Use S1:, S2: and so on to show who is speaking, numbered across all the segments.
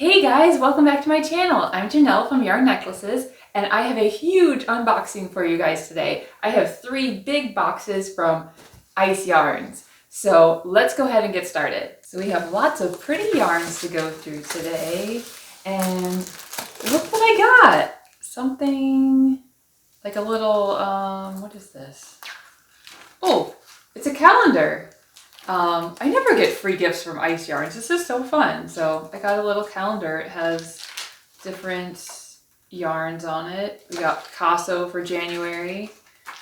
S1: Hey guys, welcome back to my channel. I'm Janelle from Yarn Necklaces, and I have a huge unboxing for you guys today. I have 3 big boxes from Ice Yarns. So let's go ahead and get started. So we have lots of pretty yarns to go through today, and look what I got. Something like a little, what is this? Oh, it's a calendar. I never get free gifts from Ice Yarns. This is so fun. So I got a little calendar. It has different yarns on it. We got Picasso for January.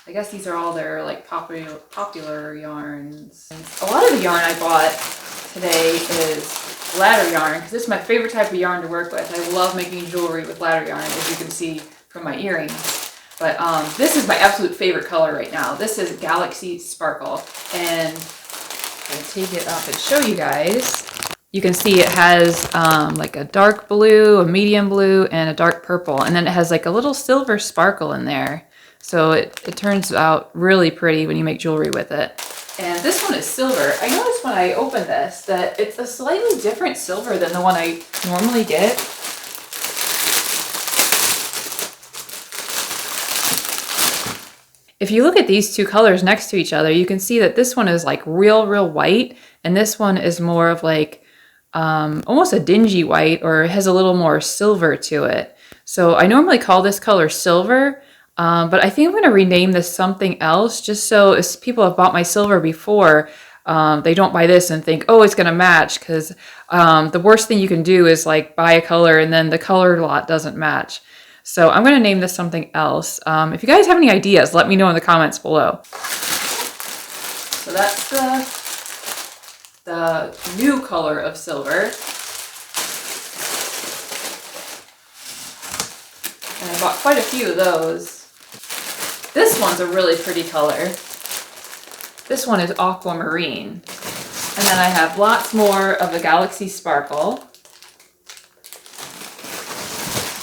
S1: I guess these are all their like popular yarns. A lot of the yarn I bought today is bladder yarn because this is my favorite type of yarn to work with. I love making jewelry with bladder yarn, as you can see from my earrings. But this is my absolute favorite color right now. This is Galaxy Sparkle, and I'll take it up and show you guys. You can see it has like a dark blue, a medium blue, and a dark purple. And then it has like a little silver sparkle in there. So it turns out really pretty when you make jewelry with it. And this one is silver. I noticed when I opened this that it's a slightly different silver than the one I normally get. If you look at these two colors next to each other, you can see that this one is like real white, and this one is more of like almost a dingy white, or it has a little more silver to it. So I normally call this color silver, but I think I'm going to rename this something else, just so if people have bought my silver before, they don't buy this and think, oh, it's going to match, because the worst thing you can do is like buy a color and then the color lot doesn't match. So I'm going to name this something else. If you guys have any ideas, let me know in the comments below. So that's the new color of silver. And I bought quite a few of those. This one's a really pretty color. This one is aquamarine. And then I have lots more of the Galaxy Sparkle.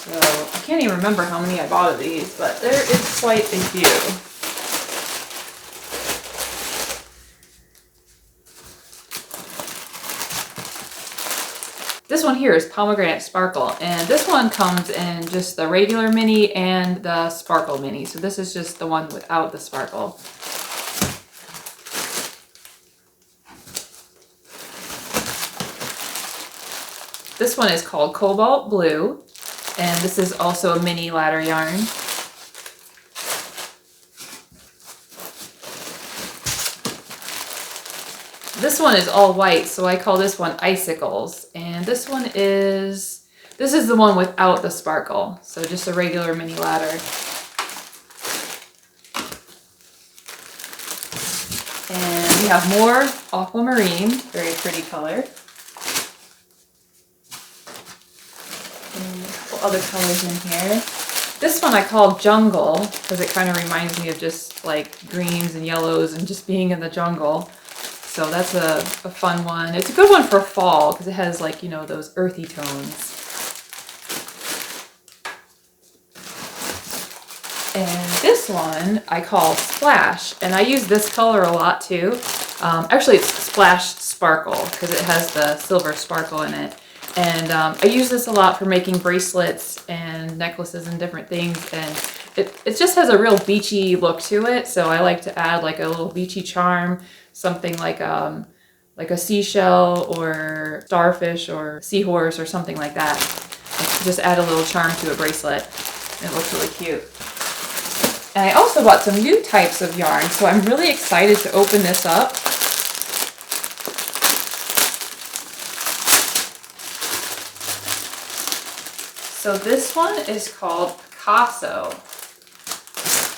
S1: So I can't even remember how many I bought of these, but there is quite a few. This one here is Pomegranate Sparkle, and this one comes in just the regular mini and the sparkle mini. So this is just the one without the sparkle. This one is called Cobalt Blue. And this is also a mini ladder yarn. This one is all white, so I call this one Icicles. And this is the one without the sparkle. So just a regular mini ladder. And we have more aquamarine, very pretty color. Other colors in here. This one I call Jungle because it kind of reminds me of just like greens and yellows and just being in the jungle. So that's a fun one. It's a good one for fall because it has like, you know, those earthy tones. And this one I call Splash, and I use this color a lot too. Actually, it's Splash Sparkle because it has the silver sparkle in it. And I use this a lot for making bracelets and necklaces and different things. And it just has a real beachy look to it. So I like to add like a little beachy charm, something like a seashell or starfish or seahorse or something like that. Just add a little charm to a bracelet. It looks really cute. And I also bought some new types of yarn. So I'm really excited to open this up. So this one is called Picasso,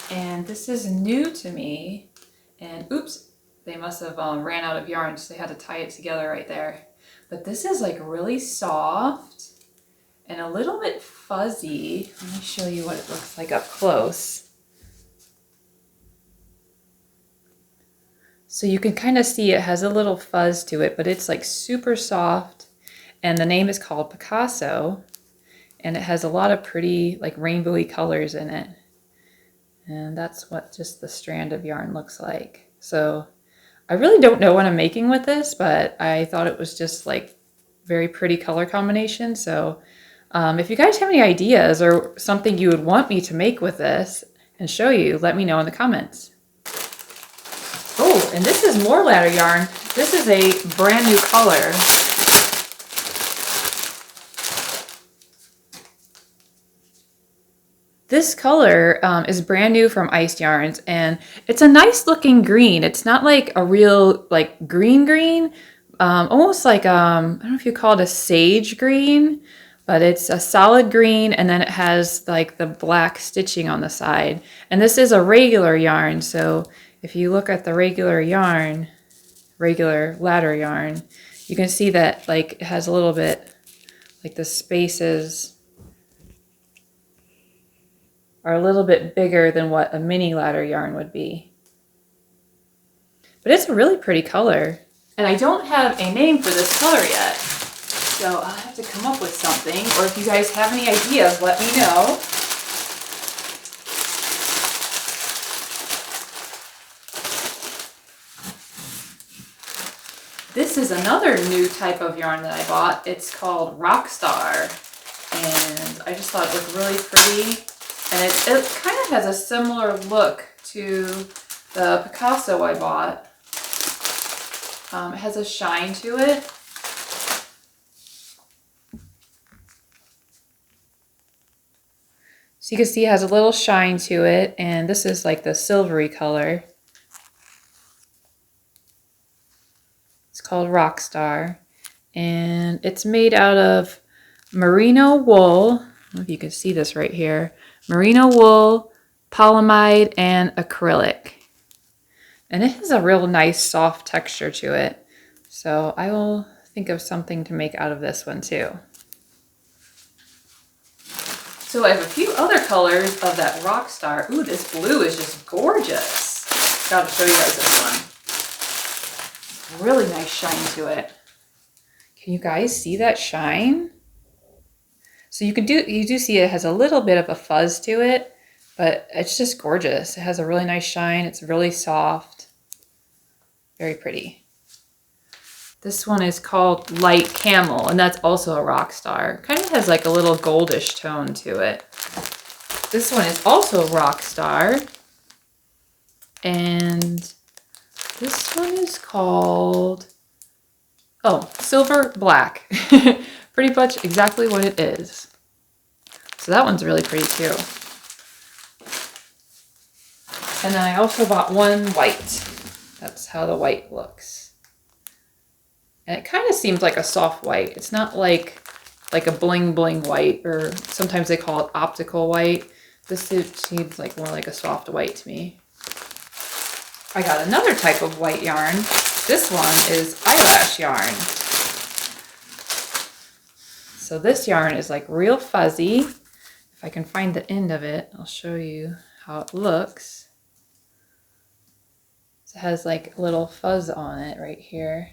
S1: and this is new to me, and oops, they must have ran out of yarn, so they had to tie it together right there. But this is like really soft and a little bit fuzzy. Let me show you what it looks like up close. So you can kind of see it has a little fuzz to it, but it's like super soft, and the name is called Picasso. And it has a lot of pretty like rainbowy colors in it. And that's what just the strand of yarn looks like. So I really don't know what I'm making with this, but I thought it was just like very pretty color combination. So if you guys have any ideas or something you would want me to make with this and show you, let me know in the comments. Oh, and this is more ladder yarn. This is a brand new color. This color is brand new from Ice Yarns, and it's a nice looking green. It's not like a real like green, almost like I don't know if you call it a sage green, but it's a solid green, and then it has like the black stitching on the side. And this is a regular yarn, so if you look at the regular yarn, regular ladder yarn, you can see that like it has a little bit like the spaces are a little bit bigger than what a mini ladder yarn would be. But it's a really pretty color. And I don't have a name for this color yet, so I'll have to come up with something, or if you guys have any ideas, let me know. This is another new type of yarn that I bought. It's called Rockstar, and I just thought it looked really pretty. And it kind of has a similar look to the Picasso I bought. It has a shine to it. So you can see it has a little shine to it, and this is like the silvery color. It's called Rockstar, and it's made out of merino wool. I don't know if you can see this right here. Merino wool, polyamide, and acrylic. And it has a real nice soft texture to it. So I will think of something to make out of this one too. So I have a few other colors of that Rockstar. Ooh, this blue is just gorgeous. Gotta show you guys this one. Really nice shine to it. Can you guys see that shine? So you do see it has a little bit of a fuzz to it, but it's just gorgeous. It has a really nice shine. It's really soft. Very pretty. This one is called Light Camel, and that's also a Rockstar. Kind of has like a little goldish tone to it. This one is also Rockstar, and this one is called, oh, Silver Black. Pretty much exactly what it is. So that one's really pretty too. And then I also bought one white. That's how the white looks. And it kind of seems like a soft white. It's not like a bling bling white, or sometimes they call it optical white. This seems like more like a soft white to me. I got another type of white yarn. This one is Eyelash yarn. So this yarn is like real fuzzy. If I can find the end of it, I'll show you how it looks. So it has like a little fuzz on it right here.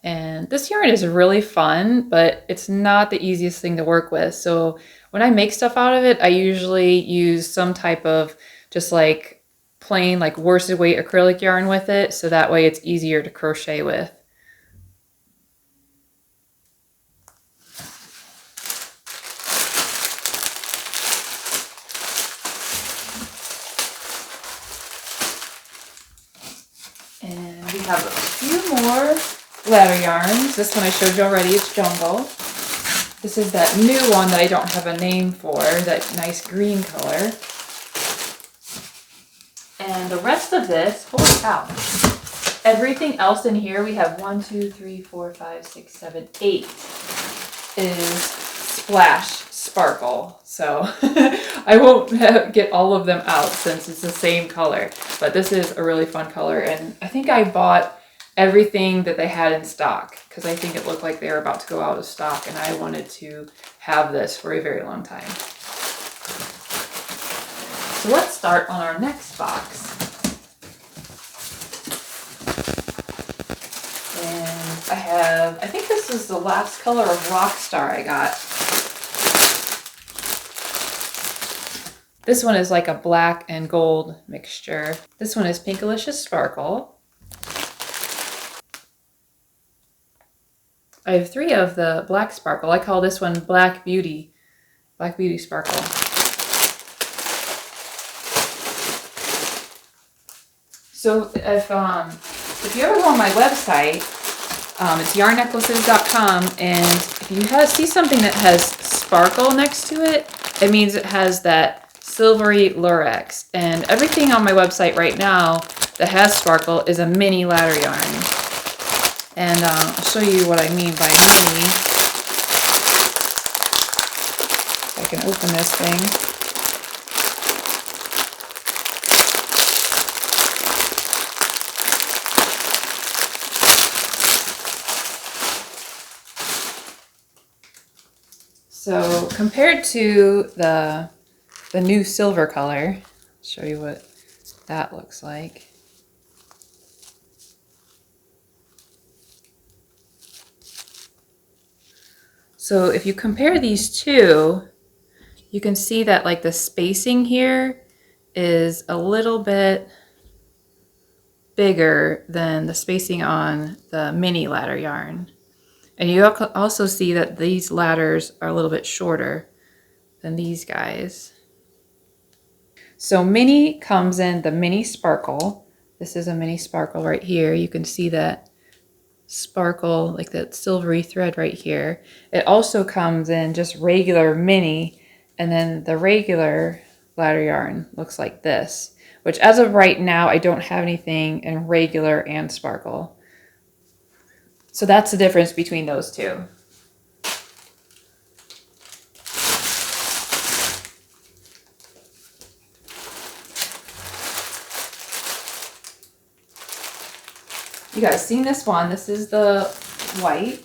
S1: And this yarn is really fun, but it's not the easiest thing to work with. So when I make stuff out of it, I usually use some type of just like plain like worsted weight acrylic yarn with it. So that way it's easier to crochet with. And we have a few more ladder yarns. This one I showed you already, it's Jungle. This is that new one that I don't have a name for, that nice green color. And the rest of this, holy cow. Everything else in here, we have 1, 2, 3, 4, 5, 6, 7, 8 is Splash Sparkle. So I won't get all of them out since it's the same color, but this is a really fun color. And I think I bought everything that they had in stock because I think it looked like they were about to go out of stock, and I wanted to have this for a very long time. So let's start on our next box. And I think this is the last color of Rockstar I got. This one is like a black and gold mixture. This one is Pinkalicious Sparkle. I have 3 of the black sparkle. I call this one Black Beauty Sparkle. So if you ever go on my website, it's yarnnecklaces.com, and if you see something that has sparkle next to it, it means it has that silvery lurex. And everything on my website right now that has sparkle is a mini ladder yarn. And I'll show you what I mean by mini. If I can open this thing. So compared to the new silver color, I'll show you what that looks like. So if you compare these two, you can see that like the spacing here is a little bit bigger than the spacing on the mini ladder yarn. And you also see that these ladders are a little bit shorter than these guys. So mini comes in the mini sparkle. This is a mini sparkle right here. You can see that sparkle, like that silvery thread right here. It also comes in just regular mini, and then the regular ladder yarn looks like this, which as of right now, I don't have anything in regular and sparkle. So that's the difference between those two. You guys seen this one? This is the white.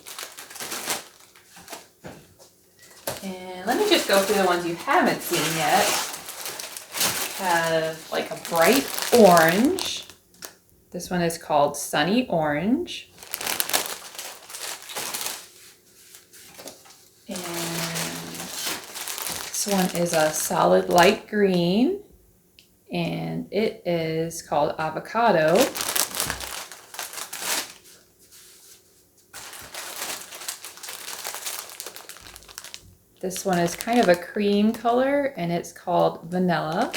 S1: And let me just go through the ones you haven't seen yet. Have like a bright orange. This one is called Sunny Orange. And this one is a solid light green, and it is called Avocado. This one is kind of a cream color, and it's called Vanilla.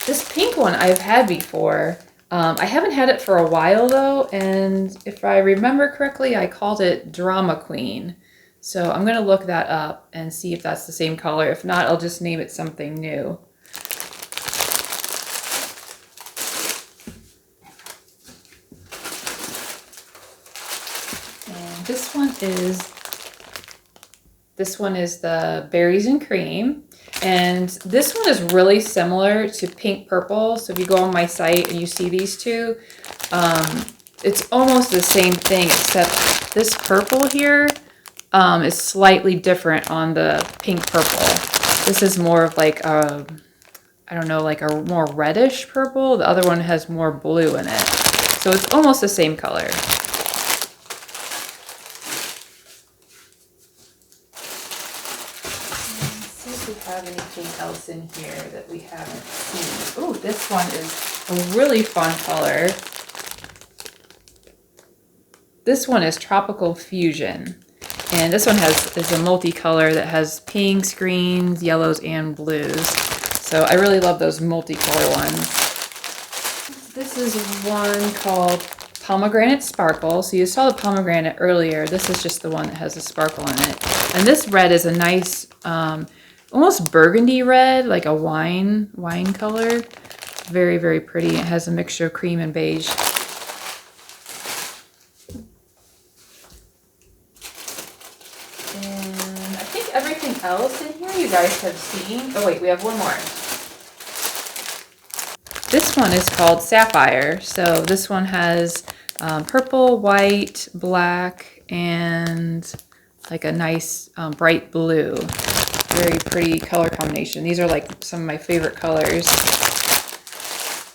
S1: This pink one I've had before. I haven't had it for a while though, and if I remember correctly, I called it Drama Queen. So I'm going to look that up and see if that's the same color. If not, I'll just name it something new. And this one is the Berries and Cream. And this one is really similar to Pink Purple. So if you go on my site and you see these two, it's almost the same thing, except this purple here is slightly different on the Pink Purple. This is more of like a, I don't know, like a more reddish purple. The other one has more blue in it. So it's almost the same color. Have anything else in here that we haven't seen? Oh, this one is a really fun color. This one is Tropical Fusion, and this one is a multicolor that has pinks, greens, yellows, and blues. So I really love those multicolor ones. This is one called Pomegranate Sparkle. So you saw the pomegranate earlier. This is just the one that has a sparkle in it. And this red is a nice almost burgundy red, like a wine color. Very, very pretty. It has a mixture of cream and beige. And I think everything else in here you guys have seen. Oh wait, we have one more. This one is called Sapphire. So this one has purple, white, black, and like a nice bright blue. Very pretty color combination. These are like some of my favorite colors.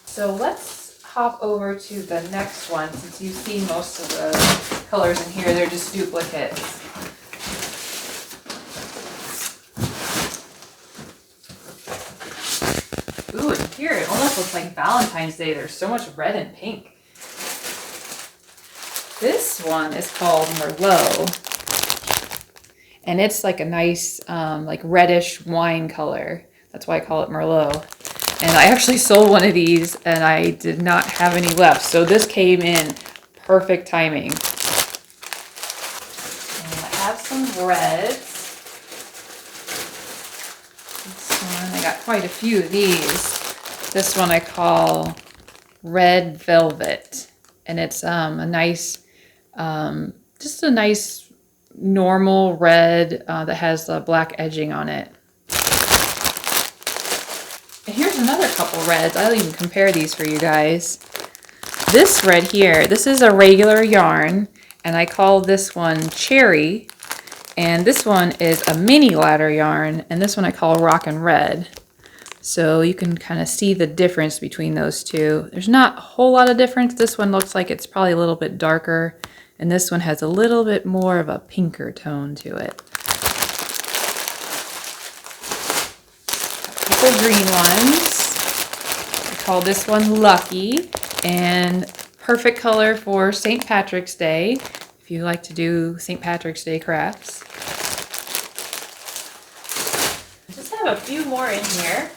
S1: So let's hop over to the next one. Since you've seen most of the colors in here, they're just duplicates. Ooh, and here it almost also it's like Valentine's Day. There's so much red and pink. This one is called Merlot. And it's like a nice like reddish wine color. That's why I call it Merlot. And I actually sold one of these and I did not have any left. So this came in perfect timing. And I have some reds. This one, I got quite a few of these. This one I call Red Velvet. And it's a nice, just a nice normal red that has the black edging on it. And here's another couple reds. I'll even compare these for you guys. This red here, this is a regular yarn, and I call this one Cherry. And this one is a mini ladder yarn, and this one I call Rockin' Red. So you can kind of see the difference between those two. There's not a whole lot of difference. This one looks like it's probably a little bit darker, and this one has a little bit more of a pinker tone to it. A couple green ones. I call this one Lucky, and perfect color for St. Patrick's Day, if you like to do St. Patrick's Day crafts. I just have a few more in here.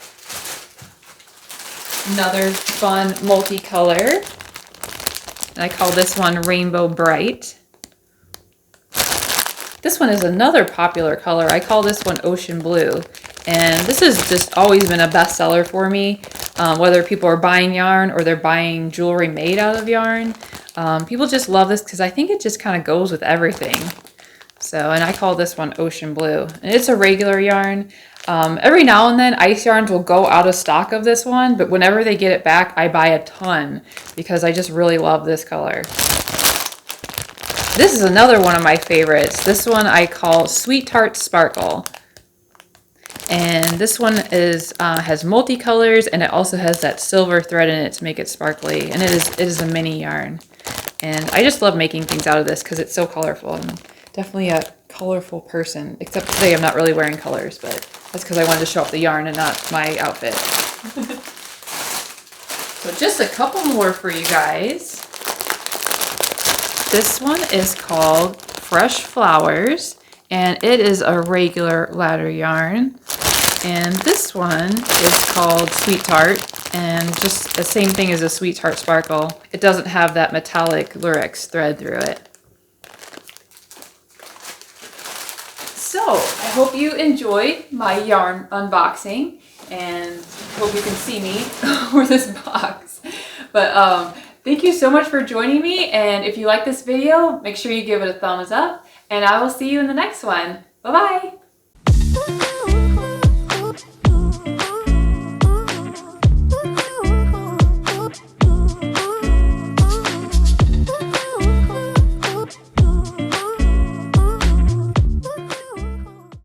S1: Another fun multicolor. I call this one Rainbow Bright. This one is another popular color. I call this one Ocean Blue. And this has just always been a bestseller for me. Whether people are buying yarn or they're buying jewelry made out of yarn. People just love this because I think it just kind of goes with everything. So, and I call this one Ocean Blue. And it's a regular yarn. Every now and then Ice Yarns will go out of stock of this one, but whenever they get it back, I buy a ton because I just really love this color. This is another one of my favorites. This one I call Sweet Tart Sparkle. And this one is has multicolors, and it also has that silver thread in it to make it sparkly. And it is a mini yarn. And I just love making things out of this because it's so colorful. I'm definitely a colorful person, except today I'm not really wearing colors, but that's because I wanted to show off the yarn and not my outfit. So just a couple more for you guys. This one is called Fresh Flowers, and it is a regular ladder yarn. And this one is called Sweet Tart, and just the same thing as a Sweet Tart Sparkle. It doesn't have that metallic lurex thread through it. So, I hope you enjoyed my yarn unboxing, and hope you can see me over this box. But thank you so much for joining me, and if you like this video, make sure you give it a thumbs up, and I will see you in the next one. Bye-bye!